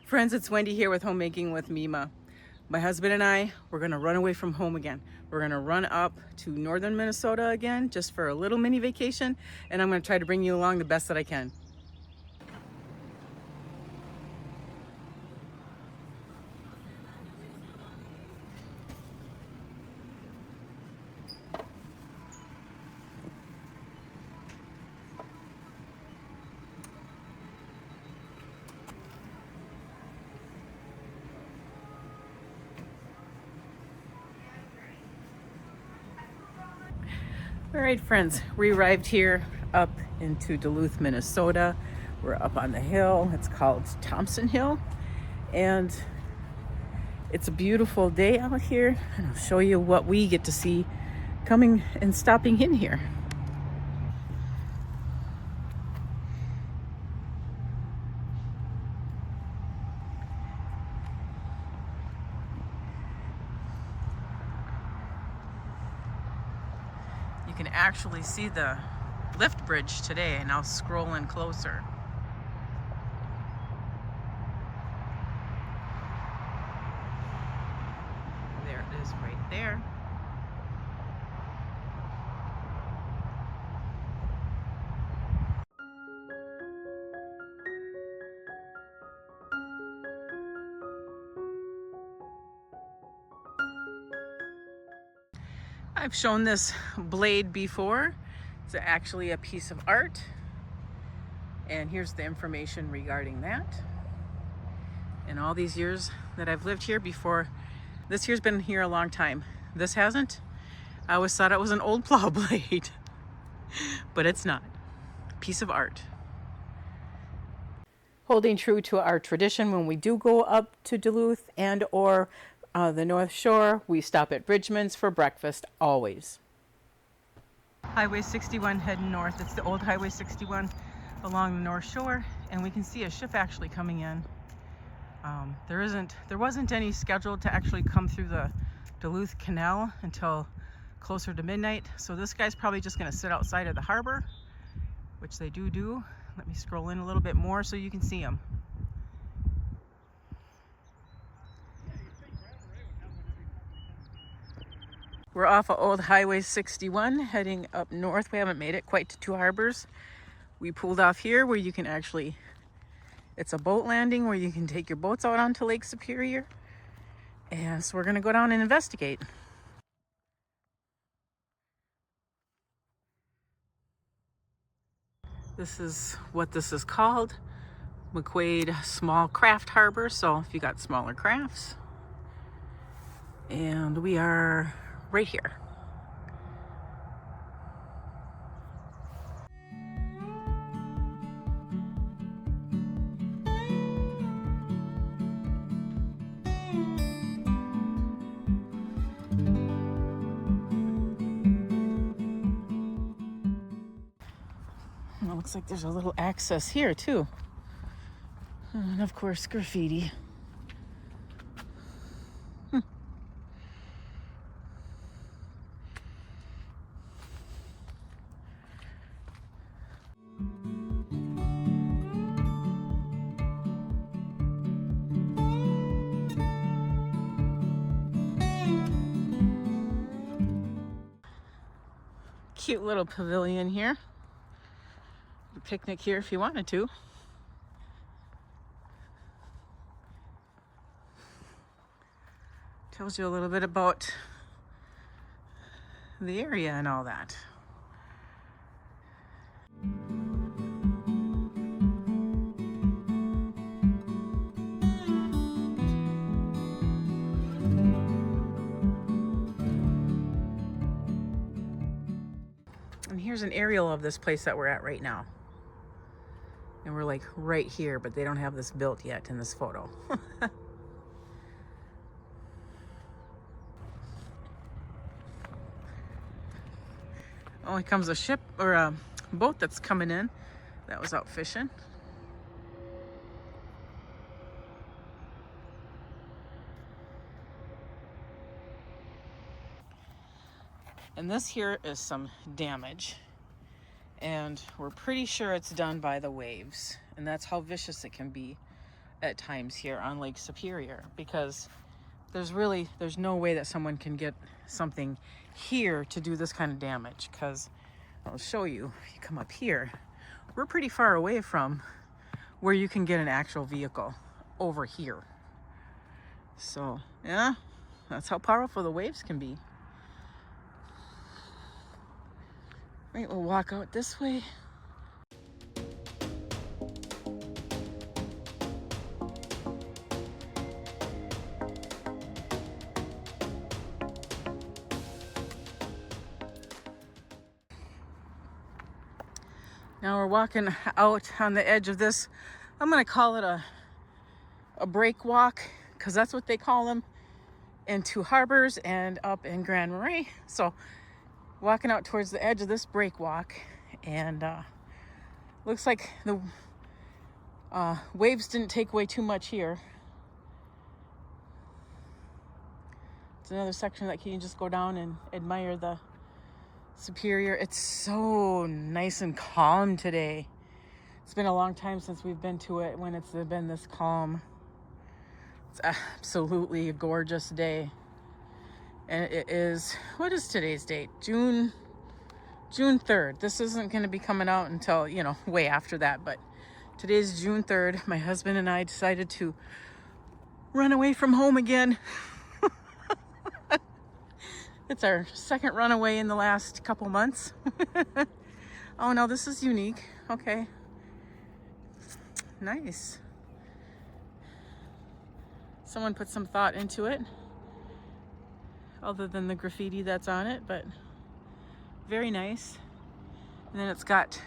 Friends, it's Wendy here with Homemaking with Mima. My husband and I, we're gonna run away from home again. We're gonna run up to northern Minnesota again, just for a little mini vacation, and I'm gonna try to bring you along the best that I can. All right, friends, we arrived here up into Duluth, Minnesota. We're up on the hill. It's called Thompson Hill, and it's a beautiful day out here, and I'll show you what we get to see coming and stopping in here. You can actually see the lift bridge today, and I'll scroll in closer. There it is right there. I've shown this blade before. It's actually a piece of art, and here's the information regarding that. In all these years that I've lived here before, this here's been here a long time. This hasn't. I always thought it was an old plow blade, but it's not. Piece of art. Holding true to our tradition, when we do go up to Duluth and or the North Shore, we stop at Bridgman's for breakfast, always. Highway 61 heading north. It's the old Highway 61 along the North Shore, and we can see a ship actually coming in. There wasn't any scheduled to actually come through the Duluth Canal until closer to midnight, so this guy's probably just going to sit outside of the harbor, which they do. Let me scroll in a little bit more so you can see him. We're off of old Highway 61 heading up north. We haven't made it quite to Two Harbors. We pulled off here where you can actually, it's a boat landing where you can take your boats out onto Lake Superior. And so we're gonna go down and investigate. This is what this is called, McQuaid Small Craft Harbor. So if you got smaller crafts, and we are right here. It looks like there's a little access here too. And of course, graffiti. Cute little pavilion here. A picnic here if you wanted to. Tells you a little bit about the area and all that. And here's an aerial of this place that we're at right now. And we're like right here, but they don't have this built yet in this photo. Oh, here comes a ship or a boat that's coming in. That was out fishing. And this here is some damage. And we're pretty sure it's done by the waves. And that's how vicious it can be. at times here on Lake Superior, because there's no way that someone can get something here to do this kind of damage. Because I'll show you, if you come up here, we're pretty far away from where you can get an actual vehicle over here. So yeah, that's how powerful the waves can be. Right, we'll walk out this way. Now we're walking out on the edge of this, I'm gonna call it a break walk, because that's what they call them in Two Harbors and up in Grand Marais. So walking out towards the edge of this break walk, and looks like the waves didn't take away too much here. It's another section that you can just go down and admire the Superior. It's so nice and calm today. It's been a long time since we've been to it when it's been this calm. It's absolutely a gorgeous day. And it is, what is today's date? June 3rd. This isn't going to be coming out until, way after that, but today's June 3rd. My husband and I decided to run away from home again. It's our second runaway in the last couple months. Oh no, this is unique. Okay. Nice. Someone put some thought into it, other than the graffiti that's on it, but very nice. And then it's got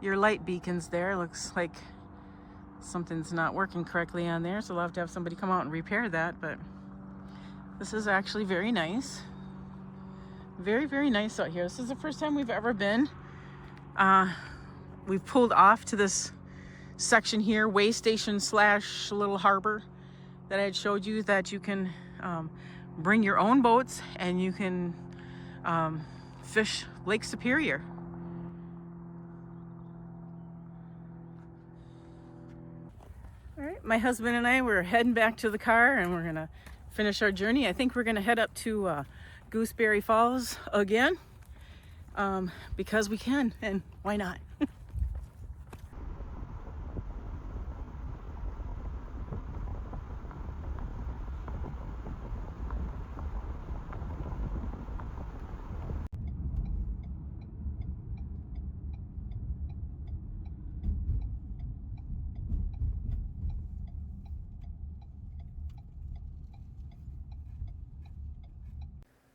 your light beacons there. Looks like something's not working correctly on there, so we'll have to have somebody come out and repair that, but this is actually very nice. Very, very nice out here. This is the first time we've ever been. We've pulled off to this section here, way station / little harbor, that I had showed you, that you can bring your own boats and you can fish Lake Superior. All right, my husband and I, we're heading back to the car and we're gonna finish our journey. I think we're gonna head up to Gooseberry Falls again, because we can, and why not?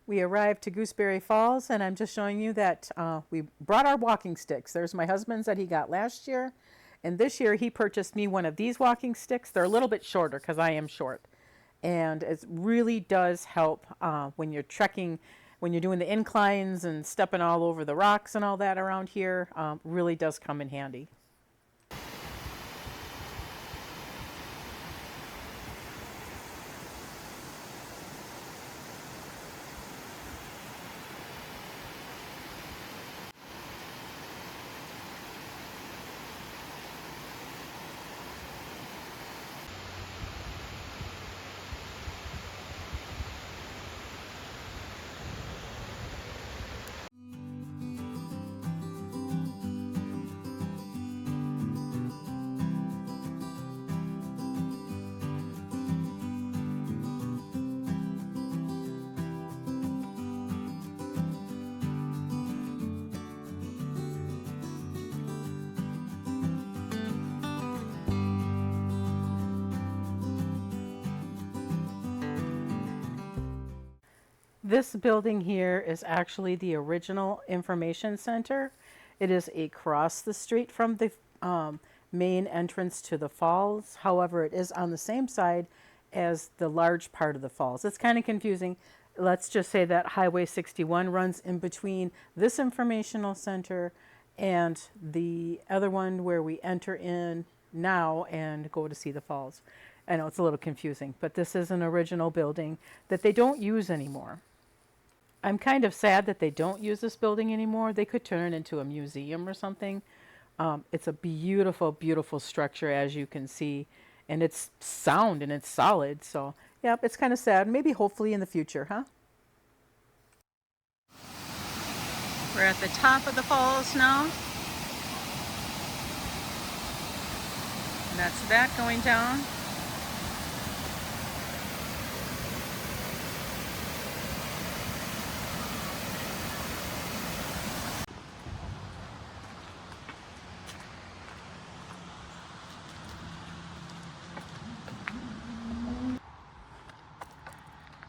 We arrived to Gooseberry Falls, and I'm just showing you that we brought our walking sticks. There's my husband's that he got last year, and this year he purchased me one of these walking sticks. They're a little bit shorter because I am short, and it really does help when you're trekking, when you're doing the inclines and stepping all over the rocks and all that around here. Really does come in handy. This building here is actually the original information center. It is across the street from the main entrance to the falls. However, it is on the same side as the large part of the falls. It's kind of confusing. Let's just say that Highway 61 runs in between this informational center and the other one where we enter in now and go to see the falls. I know it's a little confusing, but this is an original building that they don't use anymore. I'm kind of sad that they don't use this building anymore. They could turn it into a museum or something. It's a beautiful, beautiful structure, as you can see. and it's sound and it's solid. So, yep, it's kind of sad. Maybe hopefully in the future, huh? We're at the top of the falls now. And that's that going down.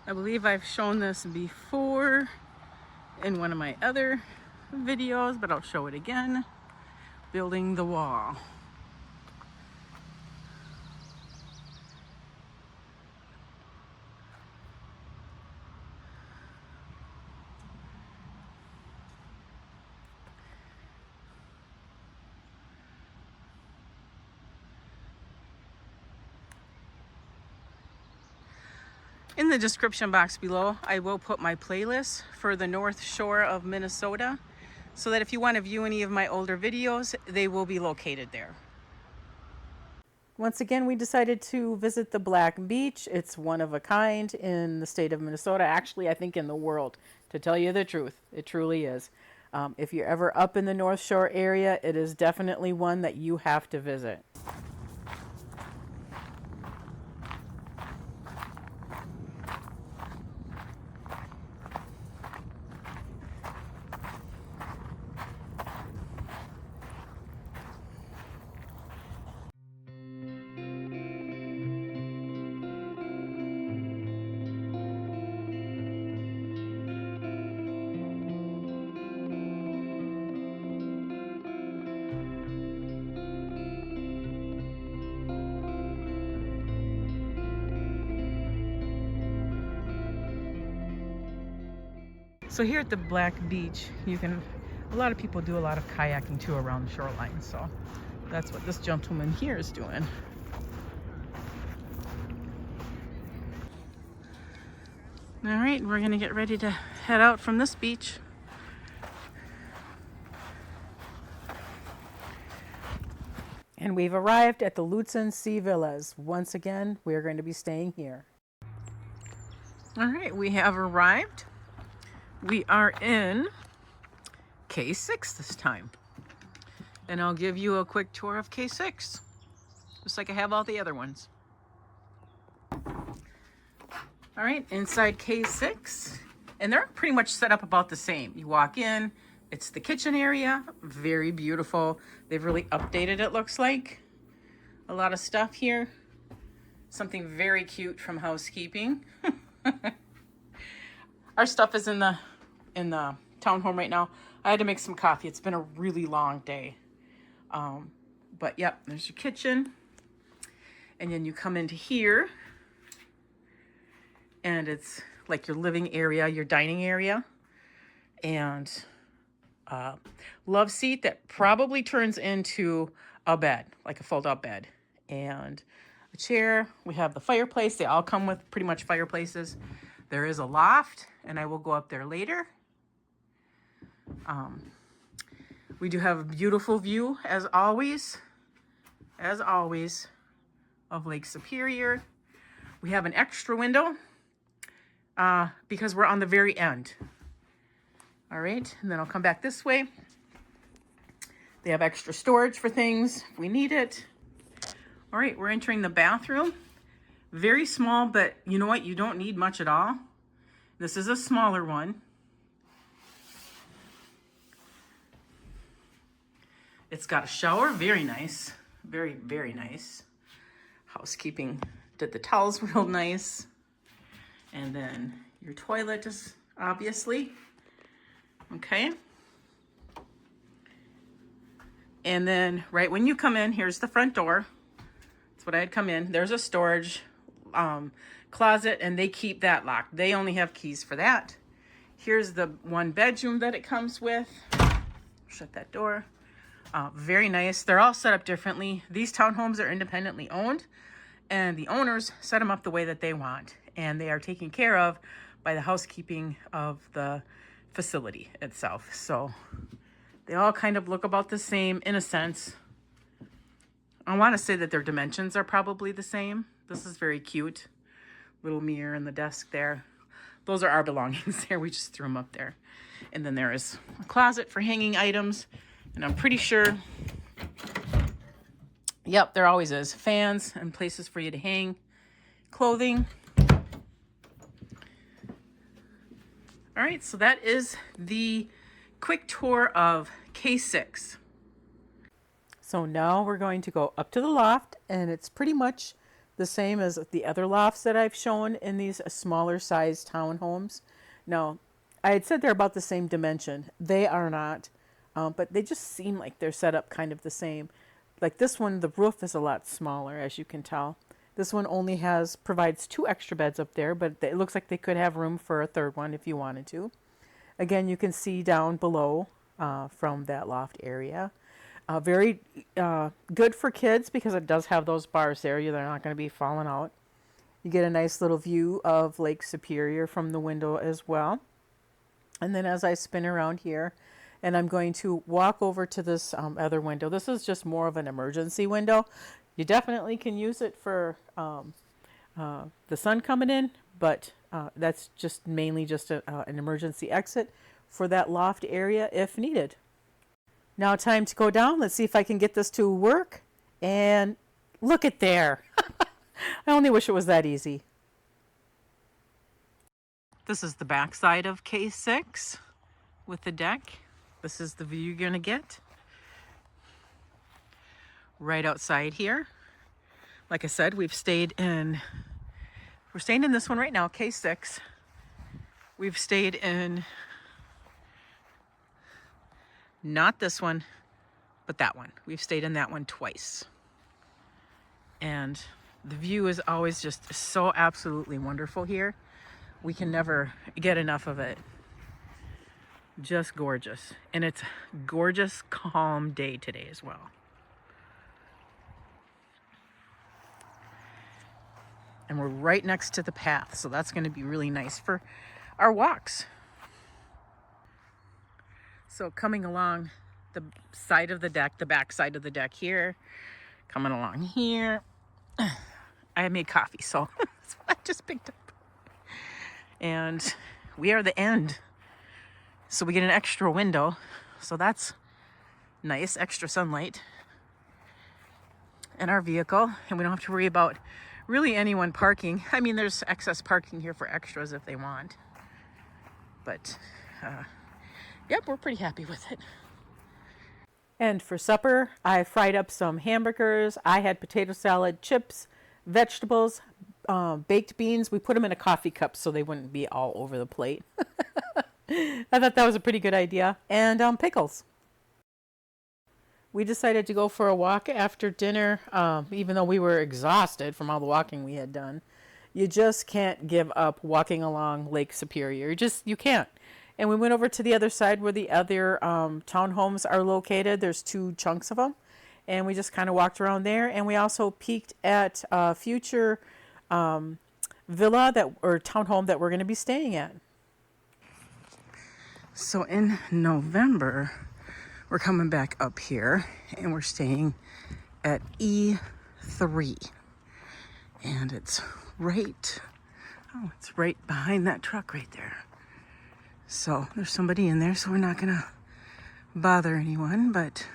I believe I've shown this before in one of my other videos, but I'll show it again. Building the wall. In the description box below, I will put my playlist for the North Shore of Minnesota, so that if you want to view any of my older videos, they will be located there. Once again, we decided to visit the Black Beach. It's one of a kind in the state of Minnesota. Actually, I think in the world, to tell you the truth. It truly is. If you're ever up in the North Shore area, it is definitely one that you have to visit. So here at the Black Beach, a lot of people do a lot of kayaking too around the shoreline. So that's what this gentleman here is doing. All right, we're gonna get ready to head out from this beach. And we've arrived at the Lutsen Sea Villas. Once again, we're going to be staying here. All right, we have arrived. We are in K6 this time. And I'll give you a quick tour of K6, just like I have all the other ones. All right, inside K6, and they're pretty much set up about the same. You walk in, it's the kitchen area, very beautiful. They've really updated it, looks like. A lot of stuff here. Something very cute from housekeeping. Our stuff is in the townhome right now. I had to make some coffee. It's been a really long day. But yep, there's your kitchen. And then you come into here, and it's like your living area, your dining area, and love seat that probably turns into a bed, like a fold-out bed, and a chair. We have the fireplace. They all come with pretty much fireplaces. There is a loft, and I will go up there later. We do have a beautiful view, as always, of Lake Superior. We have an extra window because we're on the very end. All right, and then I'll come back this way. They have extra storage for things if we need it. All right, we're entering the bathroom. Very small, but you know what? You don't need much at all. This is a smaller one. It's got a shower, very nice. Very, very nice. Housekeeping did the towels real nice. And then your toilet is obviously, okay. And then right when you come in, here's the front door. That's what I had come in. There's a storage closet, and they keep that locked. They only have keys for that. Here's the one bedroom that it comes with. Shut that door. Very nice. They're all set up differently. These townhomes are independently owned, and the owners set them up the way that they want, and they are taken care of by the housekeeping of the facility itself. So they all kind of look about the same in a sense. I want to say that their dimensions are probably the same. This is very cute. Little mirror in the desk there. Those are our belongings there. We just threw them up there. And then there is a closet for hanging items. And I'm pretty sure, yep, there always is. Fans and places for you to hang clothing. All right, so that is the quick tour of K6. So now we're going to go up to the loft, and it's pretty much the same as the other lofts that I've shown in these smaller size townhomes. Now, I had said they're about the same dimension. They are not, but they just seem like they're set up kind of the same. Like this one, the roof is a lot smaller, as you can tell. This one only provides 2 extra beds up there, but it looks like they could have room for a third one if you wanted to. Again, you can see down below from that loft area. Very good for kids because it does have those bars there. They're not going to be falling out. You get a nice little view of Lake Superior from the window as well. And then as I spin around here, and I'm going to walk over to this other window. This is just more of an emergency window. You definitely can use it for the sun coming in, but that's just mainly just an emergency exit for that loft area if needed. Now time to go down. Let's see if I can get this to work. And look at there. I only wish it was that easy. This is the back side of K6 with the deck. This is the view you're going to get. Right outside here. Like I said, we're staying in this one right now, K6. We've stayed in not this one, but that one. We've stayed in that one twice. And the view is always just so absolutely wonderful here. We can never get enough of it. Just gorgeous. And it's a gorgeous, calm day today as well. And we're right next to the path, so that's going to be really nice for our walks. So coming along the side of the deck, the back side of the deck here, coming along here, I made coffee, so that's what I just picked up. And we are the end. So we get an extra window, so that's nice, extra sunlight in our vehicle, and we don't have to worry about really anyone parking. I mean, there's excess parking here for extras if they want. But, yep, we're pretty happy with it. And for supper, I fried up some hamburgers. I had potato salad, chips, vegetables, baked beans. We put them in a coffee cup so they wouldn't be all over the plate. I thought that was a pretty good idea. And pickles. We decided to go for a walk after dinner, even though we were exhausted from all the walking we had done. You just can't give up walking along Lake Superior. You can't. And we went over to the other side where the other townhomes are located. There's 2 chunks of them. And we just kind of walked around there. And we also peeked at a future villa or townhome that we're going to be staying at. So in November, we're coming back up here and we're staying at E3. And it's right behind that truck right there. So there's somebody in there, so we're not gonna bother anyone, but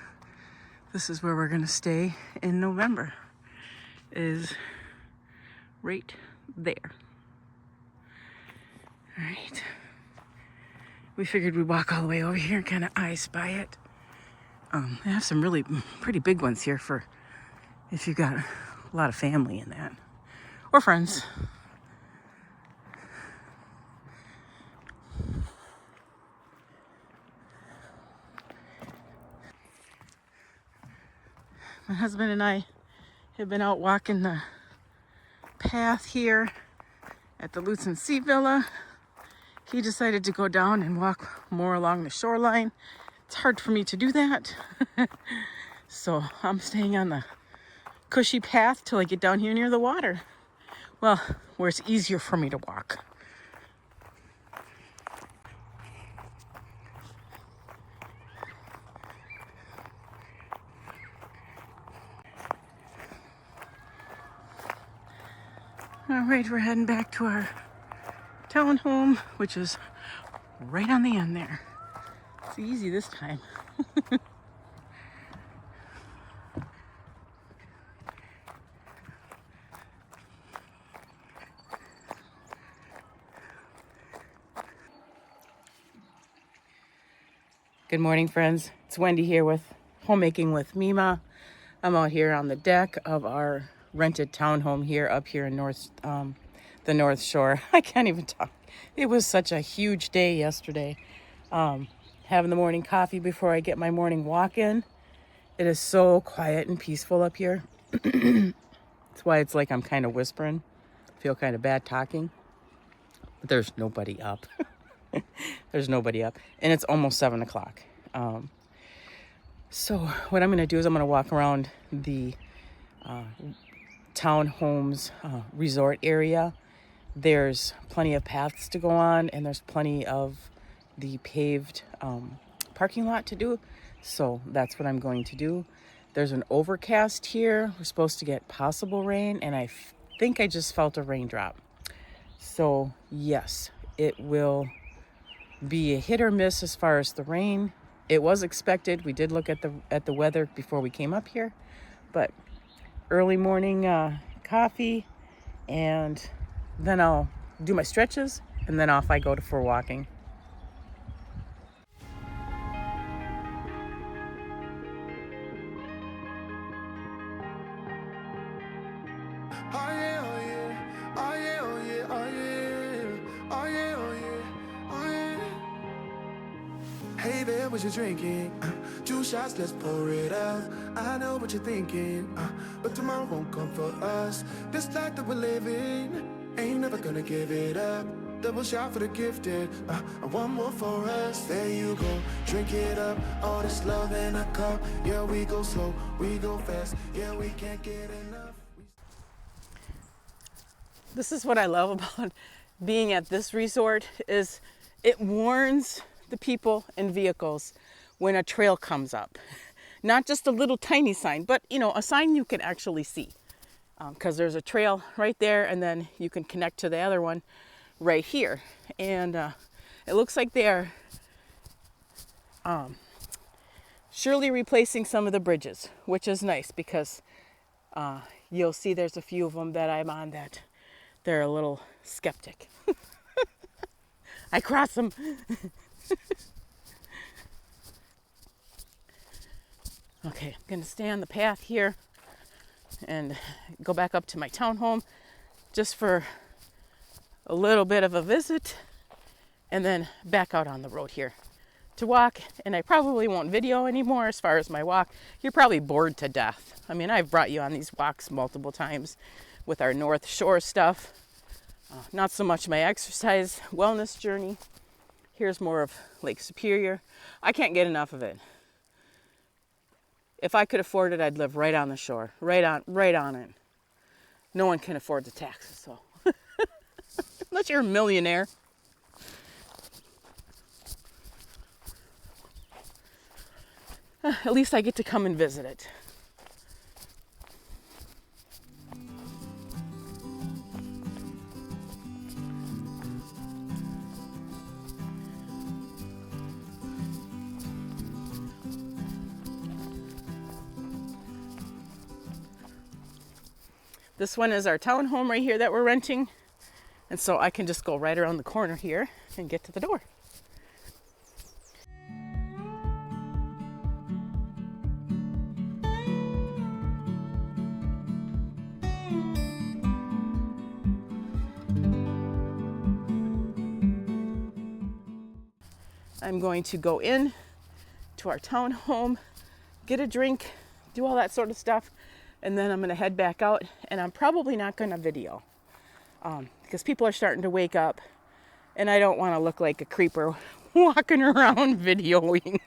this is where we're gonna stay in November, is right there. All right. We figured we'd walk all the way over here and kind of I spy it. They have some really pretty big ones here for if you've got a lot of family in that, or friends. My husband and I have been out walking the path here at the Lutsen Sea Villa. He decided to go down and walk more along the shoreline. It's hard for me to do that. So I'm staying on the cushy path till I get down here near the water. Well, where it's easier for me to walk. All right, we're heading back to our townhome, which is right on the end there. It's easy this time. Good morning, friends. It's Wendy here with Homemaking with Mima. I'm out here on the deck of our rented townhome here up here in the North Shore. I can't even talk. It was such a huge day yesterday. Having the morning coffee before I get my morning walk in. It is so quiet and peaceful up here. That's why it's like I'm kind of whispering. I feel kind of bad talking. But there's nobody up. There's nobody up. And it's almost 7 o'clock. So what I'm going to do is I'm going to walk around the townhomes resort area. There's plenty of paths to go on, and there's plenty of the paved parking lot to do. So that's what I'm going to do. There's an overcast here. We're supposed to get possible rain, and I think I just felt a raindrop. So yes, it will be a hit or miss as far as the rain. It was expected. We did look at the weather before we came up here, but early morning coffee, and then I'll do my stretches, and then off I go for walking. Hey there, what you drinking? 2 shots, let's pour it out. I know what you're thinking, but tomorrow won't come for us. This life that we're living, ain't never gonna give it up. Double shot for the gifted, and one more for us. There you go, drink it up. All this love in a cup. Yeah, we go slow, we go fast. Yeah, we can't get enough. This is what I love about being at this resort is it warns the people and vehicles when a trail comes up. Not just a little tiny sign, but a sign you can actually see. Because there's a trail right there, and then you can connect to the other one right here. And it looks like they're surely replacing some of the bridges, which is nice because you'll see there's a few of them that I'm on that they're a little skeptic. I cross them. Okay, I'm going to stay on the path here and go back up to my townhome just for a little bit of a visit, and then back out on the road here to walk. And I probably won't video anymore as far as my walk. You're probably bored to death. I mean, I've brought you on these walks multiple times with our North Shore stuff. Not so much my exercise wellness journey. Here's more of Lake Superior. I can't get enough of it. If I could afford it, I'd live right on the shore, right on it. No one can afford the taxes, so unless you're a millionaire. At least I get to come and visit it. This one is our townhome right here that we're renting. And so I can just go right around the corner here and get to the door. I'm going to go in to our townhome, get a drink, do all that sort of stuff, and then I'm going to head back out, and I'm probably not going to video because people are starting to wake up, and I don't want to look like a creeper walking around videoing.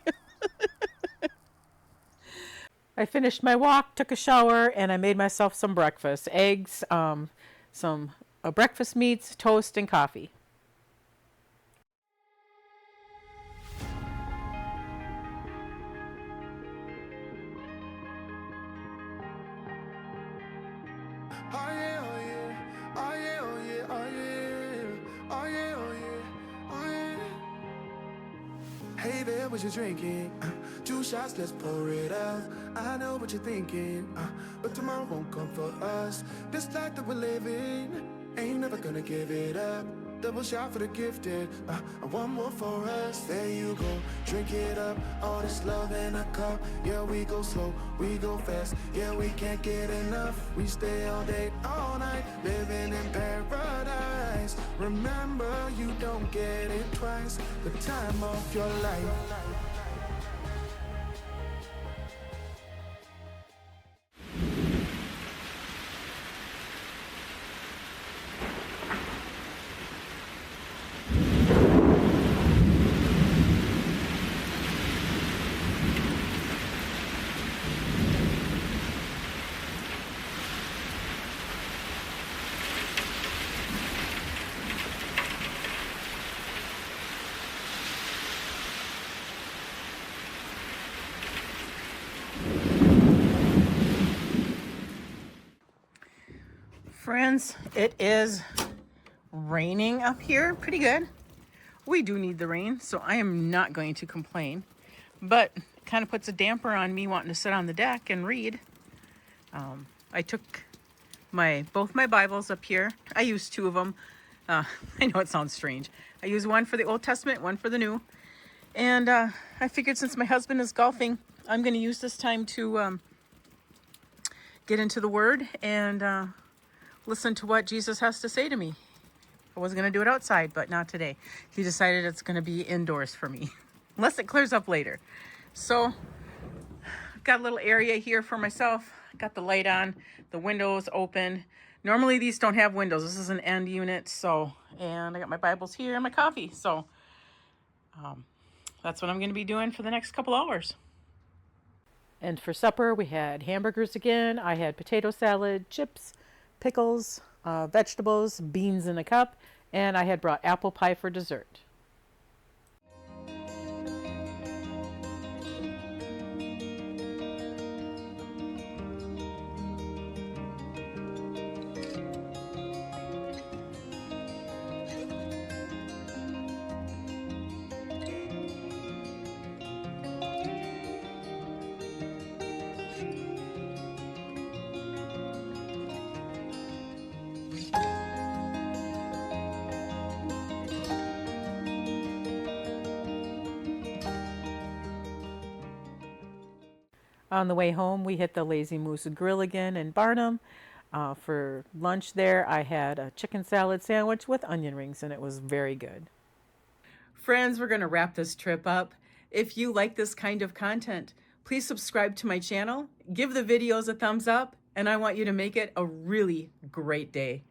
I finished my walk, took a shower, and I made myself some breakfast. Eggs, some breakfast meats, toast, and coffee. Oh yeah, oh yeah, oh yeah. what you're drinking. 2 shots, let's pour it out. I know what you're thinking, but tomorrow won't come for us. This life that we're living, ain't never gonna give it up. Double shot for the gifted, and one more for us. There you go, drink it up. All this love in a cup. Yeah, we go slow, we go fast. Yeah, we can't get enough. We stay all day, all night, living in paradise. Remember, you don't get it twice. The time of your life. Friends, it is raining up here pretty good. We do need the rain, so I am not going to complain, but it kind of puts a damper on me wanting to sit on the deck and read. I took both my Bibles up here. I used 2 of them. I know it sounds strange. I use one for the Old Testament, one for the New. And I figured since my husband is golfing, I'm going to use this time to get into the Word and listen to what Jesus has to say to me. I was going to do it outside, but not today. He decided it's going to be indoors for me, unless it clears up later. So I've got a little area here for myself. Got the light on, the windows open. Normally these don't have windows. This is an end unit. And I got my Bibles here and my coffee. So that's what I'm going to be doing for the next couple hours. And for supper, we had hamburgers again. I had potato salad, chips, pickles, vegetables, beans in a cup, and I had brought apple pie for dessert. On the way home, we hit the Lazy Moose Grill again in Barnum. For lunch there, I had a chicken salad sandwich with onion rings, and it was very good. Friends, we're going to wrap this trip up. If you like this kind of content, please subscribe to my channel, give the videos a thumbs up, and I want you to make it a really great day.